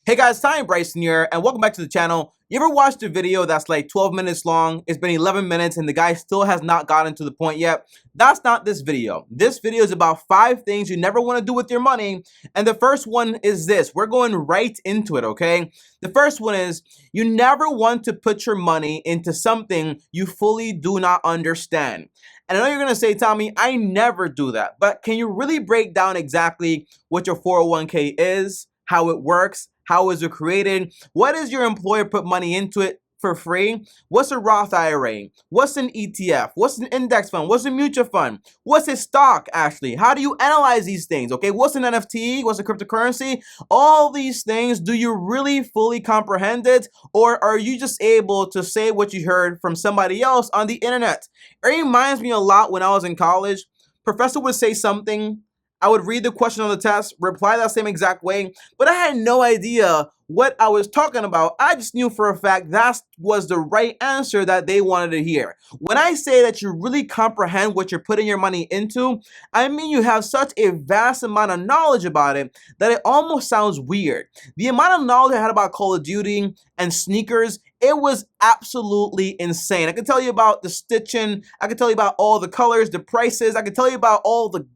Hey guys, TommyBryson here, and welcome back to the channel. You ever watched a video that's like 12 minutes long? It's been 11 minutes and the guy still has not gotten to the point yet? That's not this video. This video is about 5 things you never want to do with your money, and the first one is this. We're going right into it, okay? The first one is you never want to put your money into something you fully do not understand. And I know you're going to say, Tommy, I never do that, but can you really break down exactly what your 401k is, how it works? How is it created? What does your employer put money into it for free? What's a Roth IRA? What's an ETF? What's an index fund? What's a mutual fund? What's a stock, actually? How do you analyze these things, okay? What's an NFT? What's a cryptocurrency? All these things, do you really fully comprehend it? Or are you just able to say what you heard from somebody else on the internet? It reminds me a lot when I was in college. Professor would say something, I would read the question on the test, reply that same exact way, but I had no idea what I was talking about. I just knew for a fact that was the right answer that they wanted to hear. When I say that you really comprehend what you're putting your money into, I mean you have such a vast amount of knowledge about it that it almost sounds weird. The amount of knowledge I had about Call of Duty and sneakers, it was absolutely insane. I could tell you about the stitching, I could tell you about all the colors, the prices, I could tell you about all the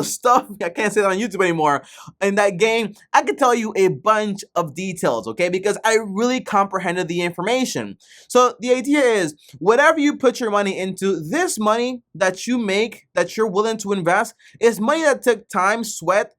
stuff. I can't say that on YouTube anymore. In that game, I could tell you a bunch of details, okay? Because I really comprehended the information. So the idea is, whatever you put your money into, this money that you make, that you're willing to invest, is money that took time, sweat,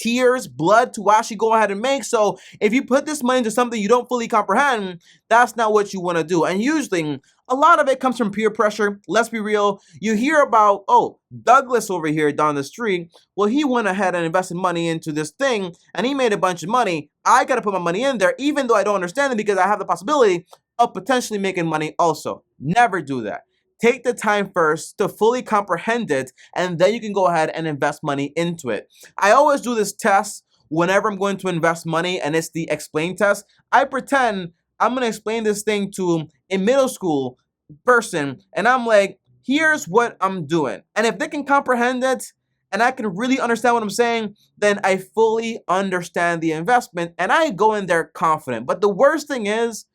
tears, blood to actually go ahead and make. So if you put this money into something you don't fully comprehend, that's not what you want to do. And usually a lot of it comes from peer pressure. Let's be real. You hear about, oh, Douglas over here down the street, well, he went ahead and invested money into this thing and he made a bunch of money. I got to put my money in there even though I don't understand it, because I have the possibility of potentially making money also. Never do that. Take the time first to fully comprehend it, and then you can go ahead and invest money into it. I always do this test whenever I'm going to invest money, and it's the explain test. I pretend I'm going to explain this thing to a middle school person, and I'm like, here's what I'm doing. And if they can comprehend it, and I can really understand what I'm saying, then I fully understand the investment, and I go in there confident. But the worst thing is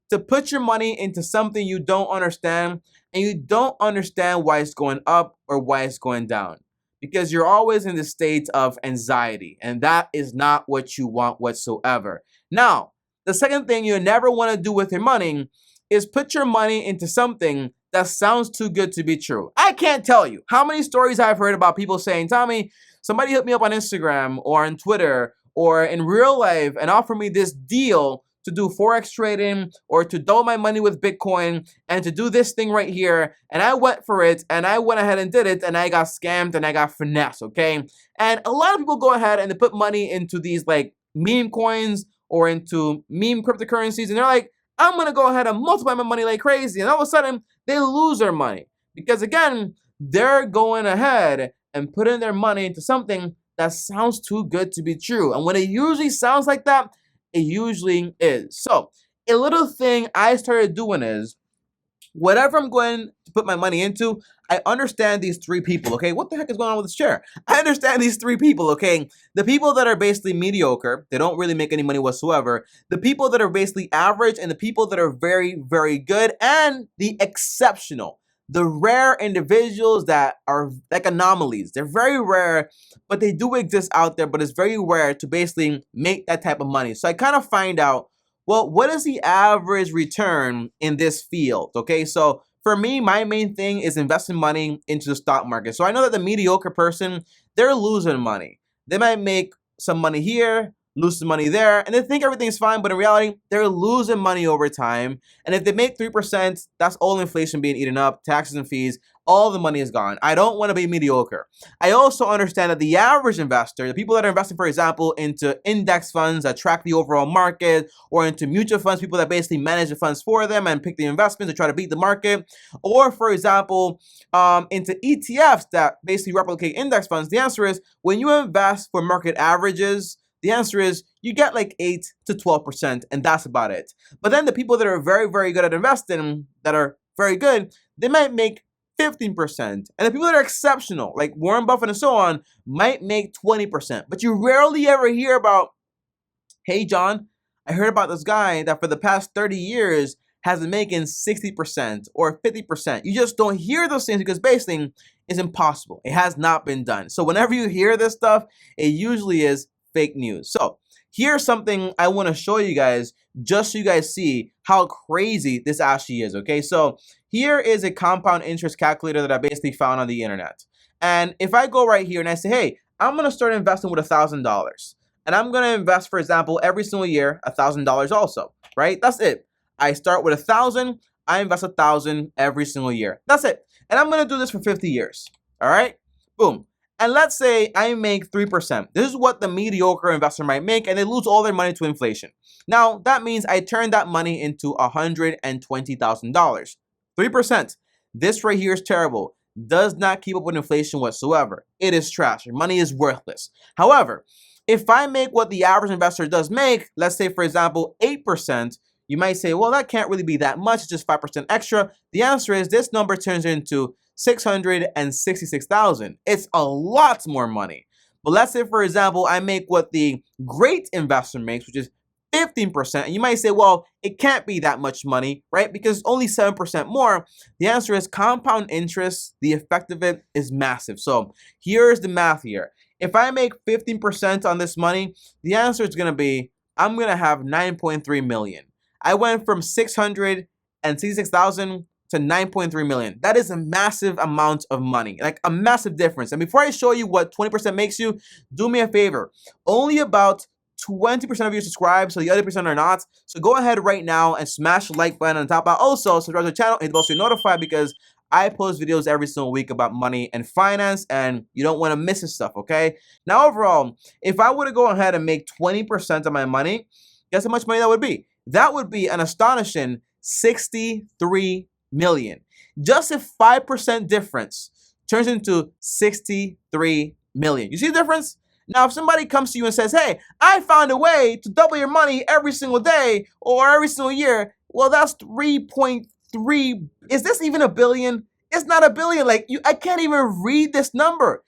to put your money into something you don't understand, and you don't understand why it's going up or why it's going down, because you're always in the state of anxiety, and that is not what you want whatsoever. Now, the second thing you never want to do with your money is put your money into something that sounds too good to be true. I can't tell you how many stories I've heard about people saying, Tommy, somebody hit me up on Instagram or on Twitter or in real life and offer me this deal to do Forex trading or to double my money with Bitcoin and to do this thing right here. And I went for it and I went ahead and did it and I got scammed and I got finessed, okay? And a lot of people go ahead and they put money into these like meme coins or into meme cryptocurrencies, and they're like, I'm going to go ahead and multiply my money like crazy. And all of a sudden they lose their money because, again, they're going ahead and putting their money into something that sounds too good to be true. And when it usually sounds like that, it usually is. So a little thing I started doing is, whatever I'm going to put my money into, I understand these 3 people, okay? What the heck is going on with this chair? I understand these 3 people, okay? The people that are basically mediocre, they don't really make any money whatsoever. The people that are basically average, and the people that are very, very good, and the exceptional. The rare individuals that are like anomalies. They're very rare, but they do exist out there, but it's very rare to basically make that type of money. So I kind of find out, well, what is the average return in this field? Okay, so for me, my main thing is investing money into the stock market. So I know that the mediocre person, they're losing money. They might make some money here, lose some money there, and they think everything's fine, but in reality, they're losing money over time. And if they make 3%, that's all inflation being eaten up, taxes and fees, all the money is gone. I don't want to be mediocre. I also understand that the average investor, the people that are investing, for example, into index funds that track the overall market, or into mutual funds, people that basically manage the funds for them and pick the investments to try to beat the market, or for example, into ETFs that basically replicate index funds, the answer is, when you invest for market averages, the answer is you get like 8 to 12%, and that's about it. But then the people that are very, very good at investing, that are very good, they might make 15%. And the people that are exceptional, like Warren Buffett and so on, might make 20%. But you rarely ever hear about hey John, I heard about this guy that for the past 30 years has been making 60% or 50%. You just don't hear those things because basically it's impossible. It has not been done. So whenever you hear this stuff, it usually is fake news. So here's something I want to show you guys just so you guys see how crazy this actually is, okay? So here is a compound interest calculator that I basically found on the internet. And if I go right here and I say, hey, I'm going to start investing with $1,000. And I'm going to invest, for example, every single year, $1,000 also, right? That's it. I start with 1,000, I invest 1,000 every single year. That's it. And I'm going to do this for 50 years, all right? Boom. And let's say I make 3%. This is what the mediocre investor might make, and they lose all their money to inflation. Now, that means I turn that money into $120,000. 3%. This right here is terrible. Does not keep up with inflation whatsoever. It is trash. Your money is worthless. However, if I make what the average investor does make, let's say, for example, 8%, you might say, well, that can't really be that much, it's just 5% extra. The answer is this number turns into $666,000. It's a lot more money. But let's say, for example, I make what the great investor makes, which is 15%. And you might say, well, it can't be that much money, right? Because it's only 7% more. The answer is compound interest. The effect of it is massive. So here's the math here. If I make 15% on this money, the answer is going to be, I'm going to have 9.3 million. I went from 666,000 to 9.3 million. That is a massive amount of money, like a massive difference. And before I show you what 20% makes you, do me a favor. Only about 20% of you subscribe, so the other percent are not. So go ahead right now and smash the like button on the top. Also, subscribe to the channel and hit the bell so you're notified because I post videos every single week about money and finance, and you don't want to miss this stuff, okay? Now, overall, if I were to go ahead and make 20% of my money, guess how much money that would be? That would be an astonishing 63 million. Just a 5% difference turns into 63 million. You see the difference? Now, if somebody comes to you and says, hey, I found a way to double your money every single day or every single year, well, that's 3.3. Is this even a billion? It's not a billion. Like, I can't even read this number.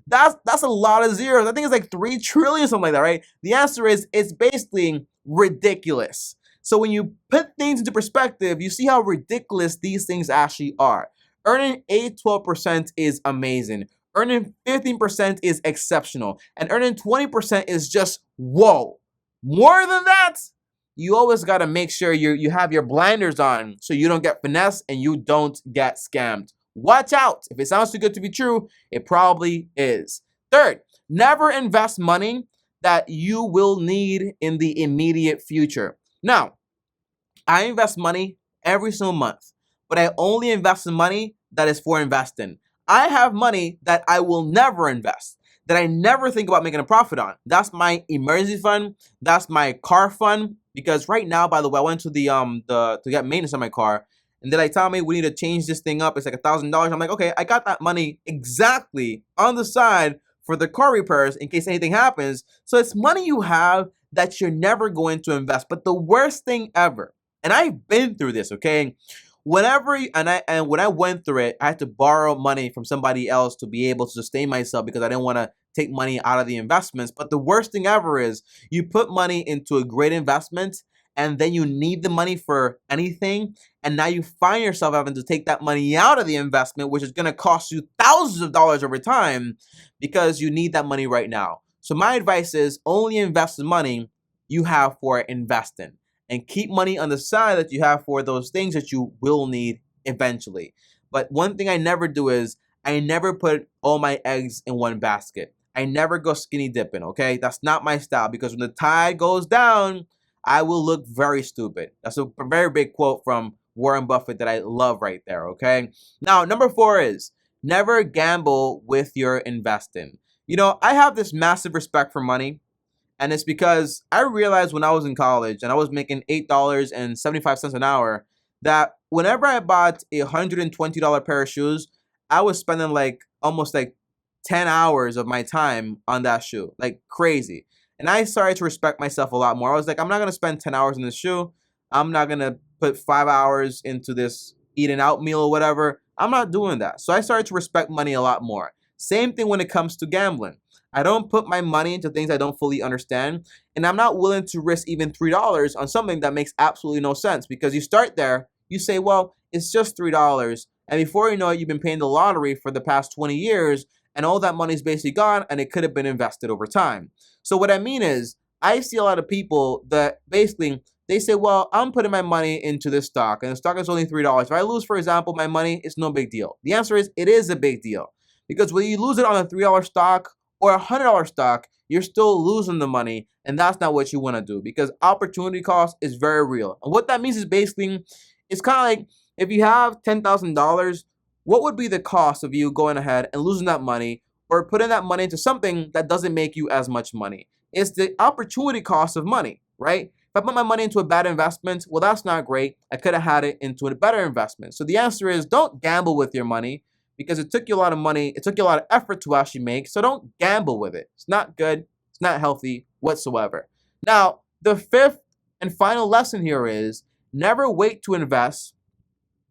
That's a lot of zeros. I think it's like 3 trillion, something like that, right? The answer is it's basically ridiculous. So when you put things into perspective, you see how ridiculous these things actually are. Earning 12% is amazing. Earning 15% is exceptional. And earning 20% is just whoa. More than that, you always got to make sure you have your blinders on so you don't get finessed and you don't get scammed. Watch out. If it sounds too good to be true, it probably is. Third, never invest money that you will need in the immediate future. Now, I invest money every single month, but I only invest in money that is for investing. I have money that I will never invest, that I never think about making a profit on. That's my emergency fund. That's my car fund. Because right now, by the way, I went to to get maintenance on my car. And they're like, Tommy, we need to change this thing up. It's like $1,000. I'm like, okay, I got that money exactly on the side for the car repairs in case anything happens. So it's money you have that you're never going to invest. But the worst thing ever, and I've been through this, okay? When I went through it, I had to borrow money from somebody else to be able to sustain myself because I didn't want to take money out of the investments. But the worst thing ever is you put money into a great investment and then you need the money for anything, and now you find yourself having to take that money out of the investment, which is going to cost you thousands of dollars over time because you need that money right now. So my advice is only invest the money you have for investing and keep money on the side that you have for those things that you will need eventually. But one thing I never do is I never put all my eggs in one basket. I never go skinny dipping, okay? That's not my style because when the tide goes down, I will look very stupid. That's a very big quote from Warren Buffett that I love right there, okay? Now, number 4 is never gamble with your investing. You know, I have this massive respect for money, and it's because I realized when I was in college and I was making $8.75 an hour that whenever I bought a $120 pair of shoes, I was spending like almost like 10 hours of my time on that shoe, like crazy. And I started to respect myself a lot more. I was like, I'm not going to spend 10 hours in this shoe. I'm not going to put 5 hours into this eating out meal or whatever. I'm not doing that. So I started to respect money a lot more. Same thing when it comes to gambling. I don't put my money into things I don't fully understand, and I'm not willing to risk even $3 on something that makes absolutely no sense, because you start there, you say, well, it's just $3, and before you know it, you've been paying the lottery for the past 20 years, and all that money is basically gone, and it could have been invested over time. So what I mean is, I see a lot of people that basically, they say, well, I'm putting my money into this stock, and the stock is only $3. If I lose, for example, my money, it's no big deal. The answer is, it is a big deal. Because when you lose it on a $3 stock or a $100 stock, you're still losing the money, and that's not what you want to do, because opportunity cost is very real. And what that means is basically, it's kind of like if you have $10,000, what would be the cost of you going ahead and losing that money or putting that money into something that doesn't make you as much money? It's the opportunity cost of money, right? If I put my money into a bad investment, well, that's not great. I could have had it into a better investment. So the answer is, don't gamble with your money, because it took you a lot of money, it took you a lot of effort to actually make, so don't gamble with it. It's not good, it's not healthy whatsoever. Now, the fifth and final lesson here is, never wait to invest,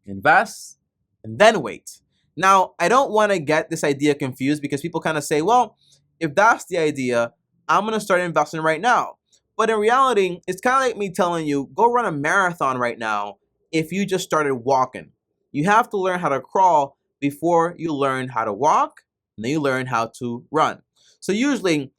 invest, and then wait. Now, I don't want to get this idea confused, because people kind of say, well, if that's the idea, I'm going to start investing right now. But in reality, it's kind of like me telling you, go run a marathon right now if you just started walking. You have to learn how to crawl before you learn how to walk, and then you learn how to run. So usually,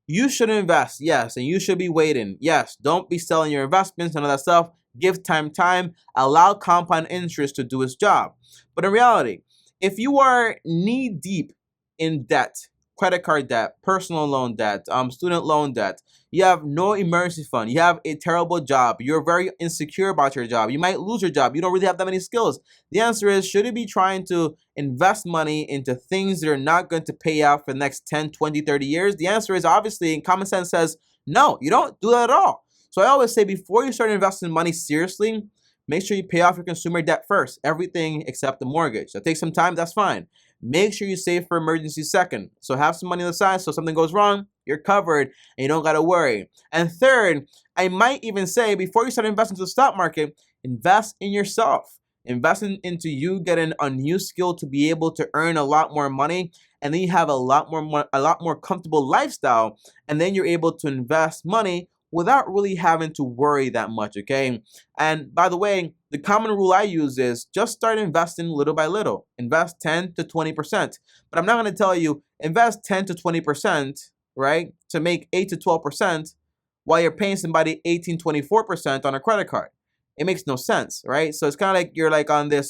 you should invest, yes, and you should be waiting, yes. Don't be selling your investments and all that stuff. Give time, allow compound interest to do its job. But in reality, if you are knee deep in debt, credit card debt, personal loan debt, student loan debt, you have no emergency fund, you have a terrible job, you're very insecure about your job, you might lose your job, you don't really have that many skills. The answer is, should you be trying to invest money into things that are not going to pay out for the next 10, 20, 30 years? The answer is, obviously, common sense says, no, you don't do that at all. So I always say, before you start investing money seriously, make sure you pay off your consumer debt first, everything except the mortgage. That takes some time, that's fine. Make sure you save for emergency second. So have some money on the side, so if something goes wrong, you're covered and you don't gotta worry. And third, I might even say, before you start investing into the stock market, invest in yourself. Invest into you getting a new skill to be able to earn a lot more money, and then you have a lot more comfortable lifestyle, and then you're able to invest money without really having to worry that much, okay? And by the way, the common rule I use is just start investing little by little. Invest 10 to 20%. But I'm not gonna tell you, invest 10 to 20%, right, to make 8 to 12% while you're paying somebody 18, 24% on a credit card. It makes no sense, right? So it's kind of like you're like on this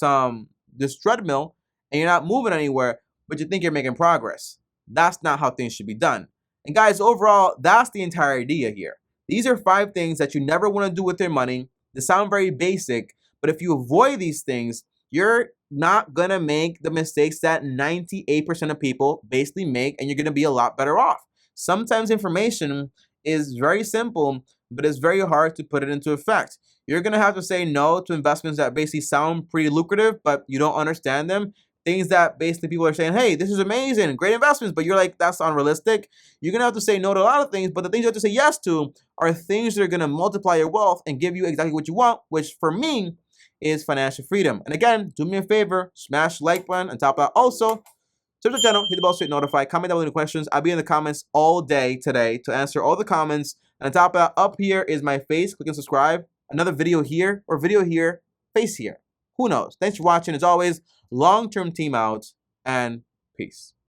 treadmill and you're not moving anywhere, but you think you're making progress. That's not how things should be done. And guys, overall, that's the entire idea here. These are 5 things that you never want to do with your money. They sound very basic, but if you avoid these things, you're not going to make the mistakes that 98% of people basically make, and you're going to be a lot better off. Sometimes information is very simple, but it's very hard to put it into effect. You're going to have to say no to investments that basically sound pretty lucrative, but you don't understand them. Things that basically people are saying, hey, this is amazing, great investments, but you're like, that's unrealistic. You're going to have to say no to a lot of things, but the things you have to say yes to are things that are going to multiply your wealth and give you exactly what you want, which for me is financial freedom. And again, do me a favor, smash the like button. On top of that, also, subscribe to the channel, hit the bell so you get notified, comment down with any questions. I'll be in the comments all day today to answer all the comments. And on top of that, up here is my face. Click and subscribe. Another video here, or video here, face here. Who knows? Thanks for watching. As always, long-term team out, and peace.